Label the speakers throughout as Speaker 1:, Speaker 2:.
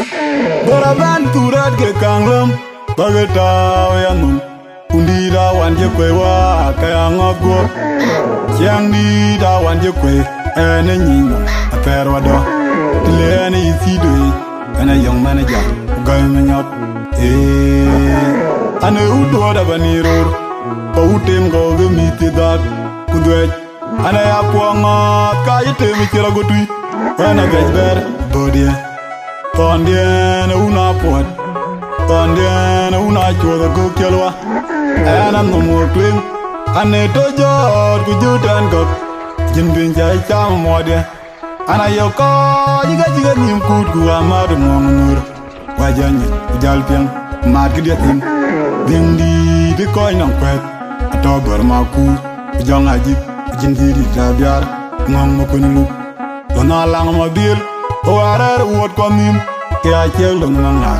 Speaker 1: Baraban turat ke kanglam bagata yanum undira wanje kwe wa kaya ngago yang di da wanje kwe ene nyinga aperwa do tilene isido ana young manager gaymenyap ane udo da baniro pa utem go gemiti dat kudwe ana ya puanga kaya temi kira gotui ana gajber bodia Tondien una pot, tondien una chua go kelwa. Ana no mo kling, ane to jor ku judan gok. Jin bin jai cham modie. Ana yoko jiga nim kut ku amad mo ngur. Wajanya jal piang mat ki diatin. Dindi de koy nang pet. Ato gor ma ku jong aji jin diri tabiar ngom mo kunulu. Dona lang ma bil. Oarar wot komim kya chelo nganga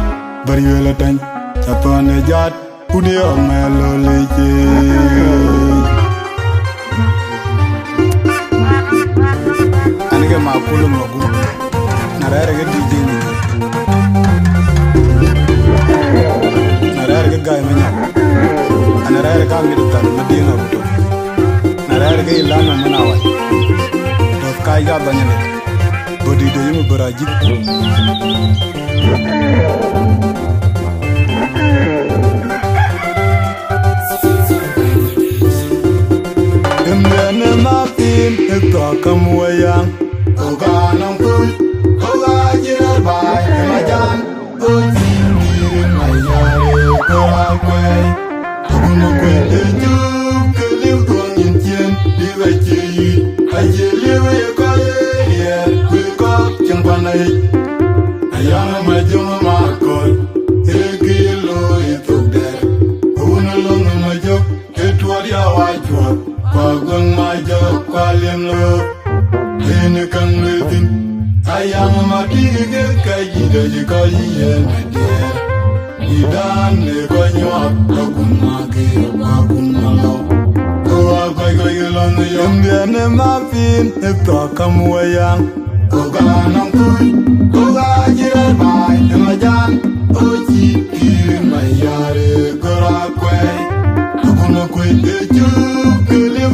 Speaker 1: bariwela tan chapane jat udio melo leche anige makulu mogu narare ge DJ ni narare ge gay manya narare ka mirutan madina buto narare ge ilana manawai to kai ga banyane bodi de yimu barajit Emene mapin eto kamwayang oganang kuy ogajiral bay emajan oji kirin mayare korakway oguno kwen ejuk keliw tuang yintien diweche yi ajeliwe koye yer wikop chengpanay ayang majung makol ekilo itugder oguno long majok etwaria wajwa Kwagwang majok kwalim lo Hene kang letin Ayang matige kajida jikayi yenadier Idan le konyok Kakun maki wakun malo Kowa kway ilon yombiane mapin Ekto kamwayang Koganang kuy Koga jiral bay Emajan Oji kirin mayare Kora kway Kakuna kway ejuk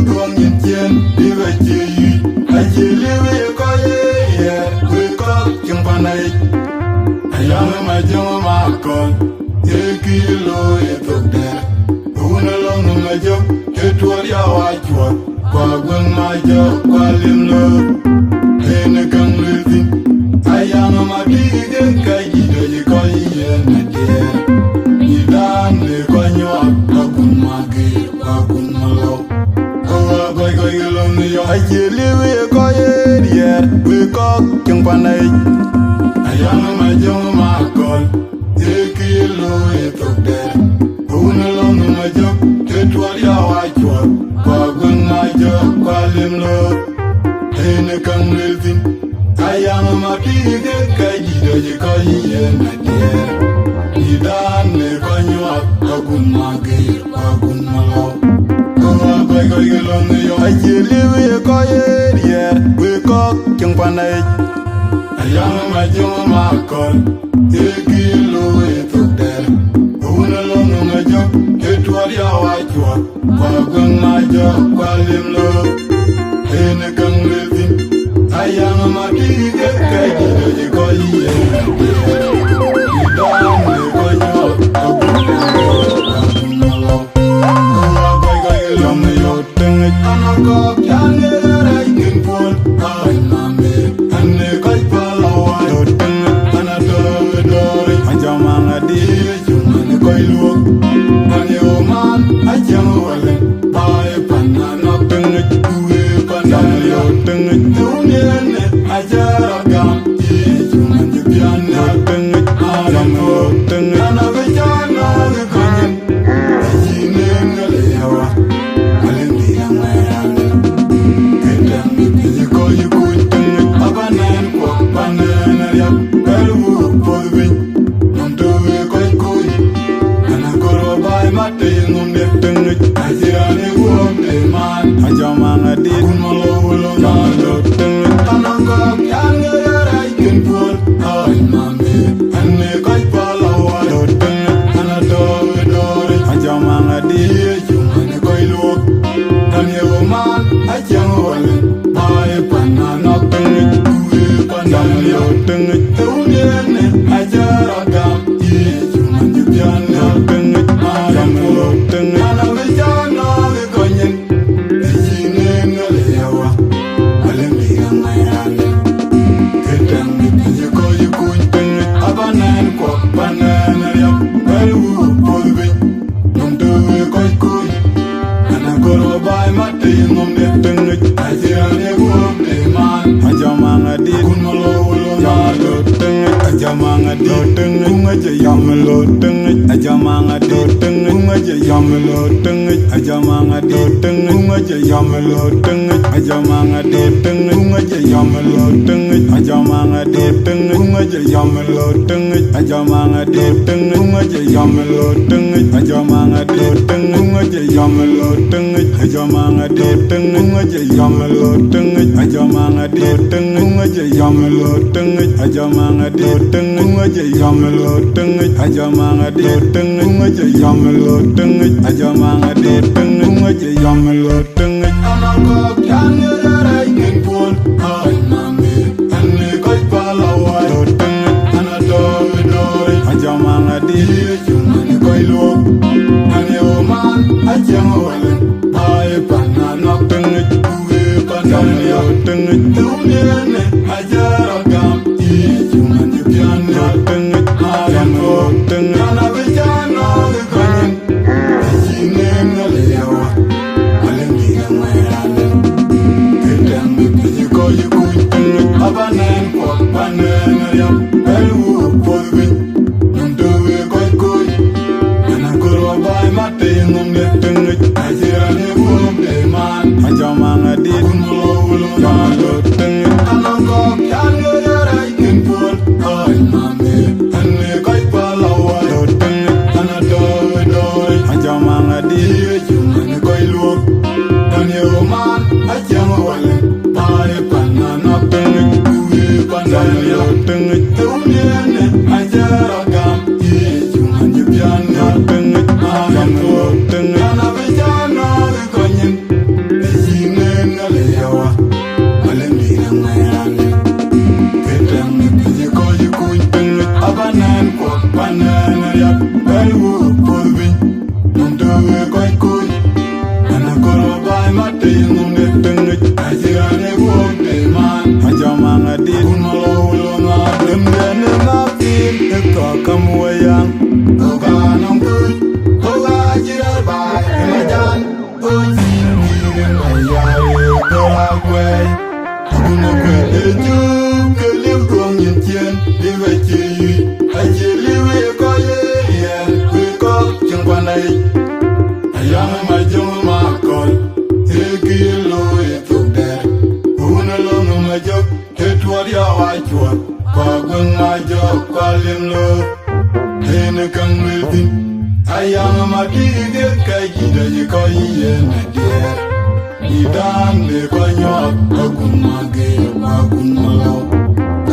Speaker 1: Tuang yin tien, diwe chi yi Ajiliwe koye ye, wikok chung panay Ayang majong makon, ekilo etokder Unalong majok, etwar ya wachwat Kwa gweng majok, kwa limlo Hene kang lezin Ayang matige kajida jikoy ye nadier Idan le konyok, kakun magir, kakun malo Goy ilon yo ajiliwe koye dier wikok chung panay Ayang majong makol ekilo etokder Unalong majok etwar ya wachwat Kwa gweng majok kwa limlo Hene kang lezin Ayang matige kajida jikoy yenadier Idan le konyok kakun magir kakun malo Goy ilon yo ajiliwe koye dier wikok chung panay Ayang majong makol ekilo etokder Unalong majok etwar ya wachwat Kwa gweng majok kwa limlo Hene kang lezin Ayang matige kajida jikoy yenadier Idan le konyok kakun malo Anakok yange rai kinpol Ay mame Ane kaj palawan Doteng anadoi Anjamang adi Jumane koi luok Ane oman Ajang walen Ay pananak tengej Uwe pandan yo tengej Duniane ajaragam Jumane piane tengej Anamok tengej Anabejana Kanyen Ajinen ngalewa Ajamang adi kun malo ulo nalo tengek anangkok yang ngerai kenpul ay mame Euniene ajaragam Ijuman jupiana Ayamolo Ana vijana vikonyen Ejine ngalewa Alembiga ngairane Ketang nipinjiko yukuny Abanan kwa panan ariam Baru podbi Nungtuwe koy kuy Anagoro bay mati ngomde tengit Ajirane guwabde man Ajamanga dit Kunmalo ulo Yalo tengit Ajamanga dit tengit Kungaja yamalo tengit Ajamanga dit tengit Kungaja yamalo tengit Ajamanga dit tengit Kungaja yamalo tengit Ajamanga dit tengit Kungaja yamalo tengit Ajamanga dit tengit Kungaja yamalo tengit Ajamanga dit tengit Kungaja yamalo tengit Ajamanga dit tengit Kungaja yamalo tengit Ajamanga dit tengit Kungaja yamalo tengit Ajamanga dit tengit Kungaja yamalo tengit Ajamanga dit tengit Kungaja yamalo tengit Ajamanga dit tengit Kungaja yamalo tengit Ajamanga dit tengit Kungaja yamalo tengit Anakok yang ngerai ngepun Hai mami Ane koi palawai tengit Anadoi doi Ajamanga dit Cumani koi luok Ane oman Ajang walen Hai pananak tengit Uwe pandanyo tengit Euniene ajaragam Ijuman jupiana tengit Ayamlo tengit Ana vijana vikonyen Ejine ngalewa Alembiga ngairane Ketang nipinjiko yukuny tengit Abanan kwa panan ariam Baru podbi Nungtuwe koy kuy Anagoro bay mati ngomde tengit Ajirane guwabde man Ajamanga dit Kunmalo ulo Yalo tengit Anakok yang ngerai ngepun Hai mami Ane koi palawai tengit Anadoi doi Ajamanga dit Cumani koi luok Ane oman Ajang walen Hai pananak tengit Uwe pandanyo tengit Euniene ajaragam Ijuman jupiana tengit Ayamlo tengit Ana vijana vikonyen Ejine ngalewa Alembiga ngairane Ketang nipinjiko yukuny tengit Abanan kwa panan ariam Baru podbi Nungtuwe koy kuy Anagoro bay mati ngomde tengit Ajirane guwabde man Ajamanga dit Kunmalo ulo ngadem Dene mapin Eka kamuayang Oga nongkuy Oga jirar bay Emajan Oji Kirin ayaye Koragway Kuno kwe ejuk Keliw kong yin tien Liwe chiyi Aji liwe koye yen Kwe kok chengpanay Ayang majong makol Eki lo etuk der Una long majok Etwar ya wachwar Kwa gwen majok Kwa lim lo Hene kang melvin Ayang madige Kajida yikoyi yen adier Idan le konyok Akun magir Akun malaw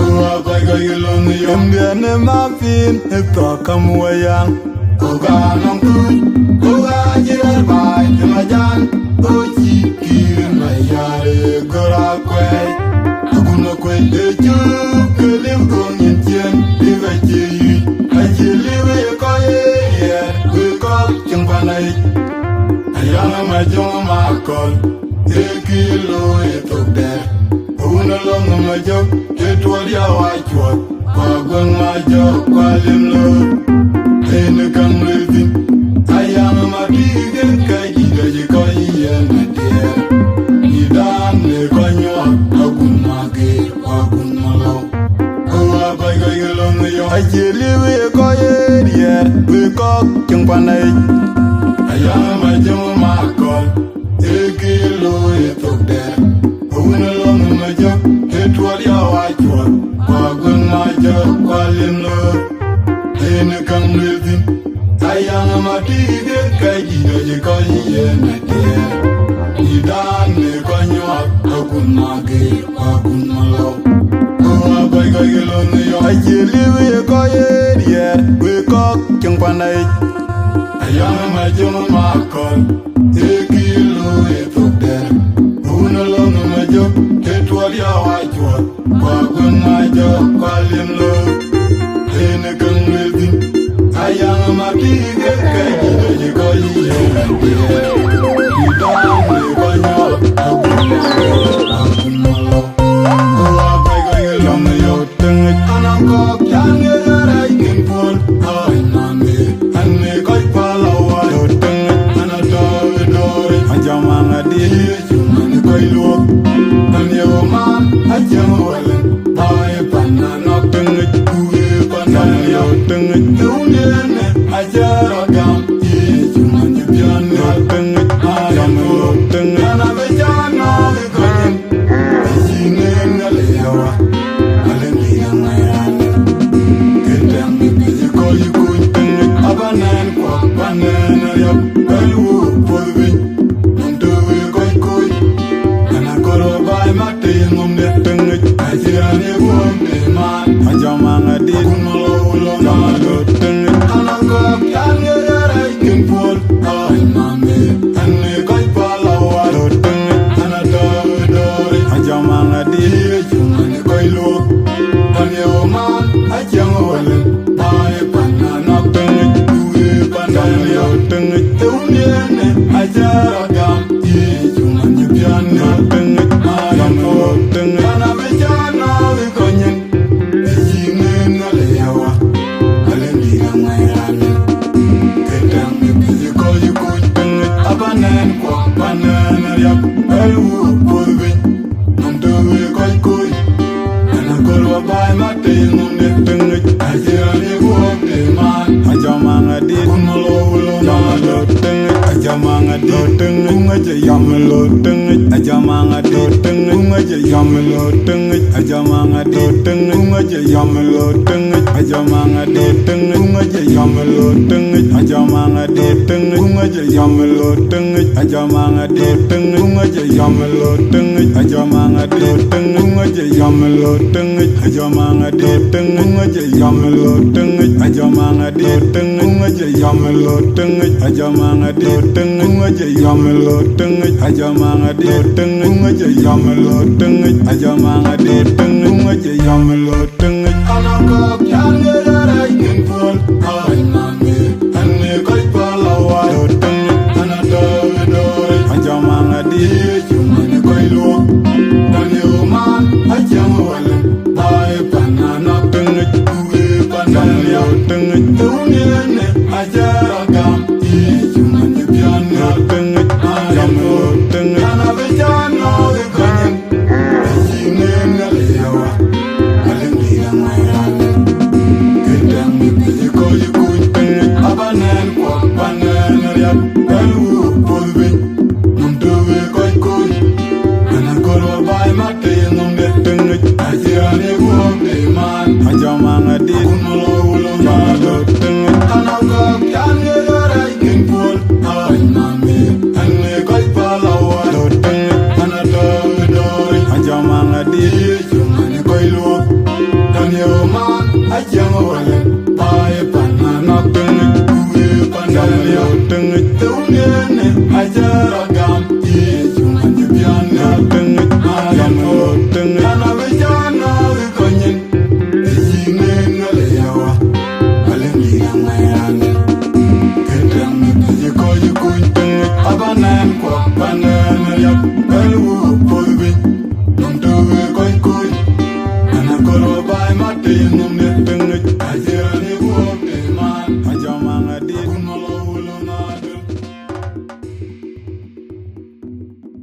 Speaker 1: Uwa bay kagilong Yom dene mapin Ito kamuayang Oga nongkuy Oga jirar bay Emajan Oji kirin ayare Koragway Akuna kway ejuk Keliw kong yin tien Liwe chiyi Aji liwe koye yen Kwe kok chengpanay Ayang majong makol Eki lo etuk der Una long majok Etwar ya wachwar Kwa gwen majok Kwa lim lo Hene kang melvin Ayang madige Kajida yikoyi yen adier Idan le konyok Akun magir Akun malaw Uwa bay kagilong yo Aji liwe koye dier Kwe kok chengpanay Ayang majong makol Eki lo etuk der Una long majok Etwar ya wachwar Kwa gwen majok Kwa lim lo Hene kang melvin Ayang matige Kajida yikoyi yen adier Idan le konyok Akun magir Akun malaw Uwa bay kagilong yo Aji liwe koye dier Kwe kok chengpanay Ayang majong makol Eki lo etuk der Una long majok Etwar ya wachwar kwa gun ma jo kwa lim lo ene kang lel din ayang ma ki ge ke ji ko yi ye di da me ko nyo wa bai ko ye long yo teng anang ko kyang ye ra kin pol ai na me an me ko pa la wa yo teng anata do ajama ngadi chuman ko lu an yo man ajama wala ai pa na no teng ku ye pa na yo teng tu ne ajara gam ye chuman pian na teng ayam yo teng ana be jana le kan ne ngale yawa alen li ngai kedang me ko yu ku teng abanan ko banan ya balu polvi ndo ko ko ana koro bai mate ngom ne teng ajirane ko me man ajama ngadi kunolo lo na do teng ana ko kan ye ra kin pol ai mame ane ko pa la wa do teng ana do ajama ngadi chuman ko lo ane o man ajang wala bai pana na teng kuwe pana yo teng tunie ne ajara gam ye chuman pian na teng ayam o teng ana me jana le konyen yine na le yawa alen di ngai ane kedang me ko yu ku teng abanan ko panan ya alu polvi ndo ko ko ana korwa bai mate ngom ne teng ajirane ko me man ajama ngadi kunolo lo na do teng ajama ngadi teng ngaje yam lo teng ajama ngadi teng ngaje yam lo teng ajama ngadi teng ngaje yam lo teng ajama ngadi teng ngaje yam lo teng ajama ngadi teng ngaje yam lo teng ajama ngadi teng ngaje yam lo teng ajama ngadi teng ngaje yam lo teng ajama ngadi teng ngaje yam lo teng ajama ngadi teng ngaje yam lo teng ajama ngadi teng ngaje yam lo teng ajama ngadi teng ngaje yam lo teng ajama ngadi teng ngaje yam lo teng ana ko kyang ye ra kin pol ai mame ane ko pa la wa teng ana do ajama ngadi chuman ko lo ane o man ajama wala bai pana na teng kuwe pana yo teng tu ne ajara gam ye chuman pian na teng ayam o teng ana be jana le kan yine na le yawa alen di ngai ane kedang me ko yu ku teng abanan ko panan ya balu polvi ndo ko ko ana koro bai mate ngom ne teng ajirane ko me man ajama ngadi kunolo lo na do teng ana ko kan ye ra kin pol ai mame ane ko pa la wa do teng ana do ajama ngadi chuman ko lo ane o man ajama wala bai pana na teng kuwe pana yo teng tunie ne ajara gam ye chuman pian na teng ayam o teng ana be jana le konyen yine na le yawa alen di ngai ane kedang me ko yu ku teng abanan ko panan ya alu polvi ndo ko ko ana koro bai mate ngom ne teng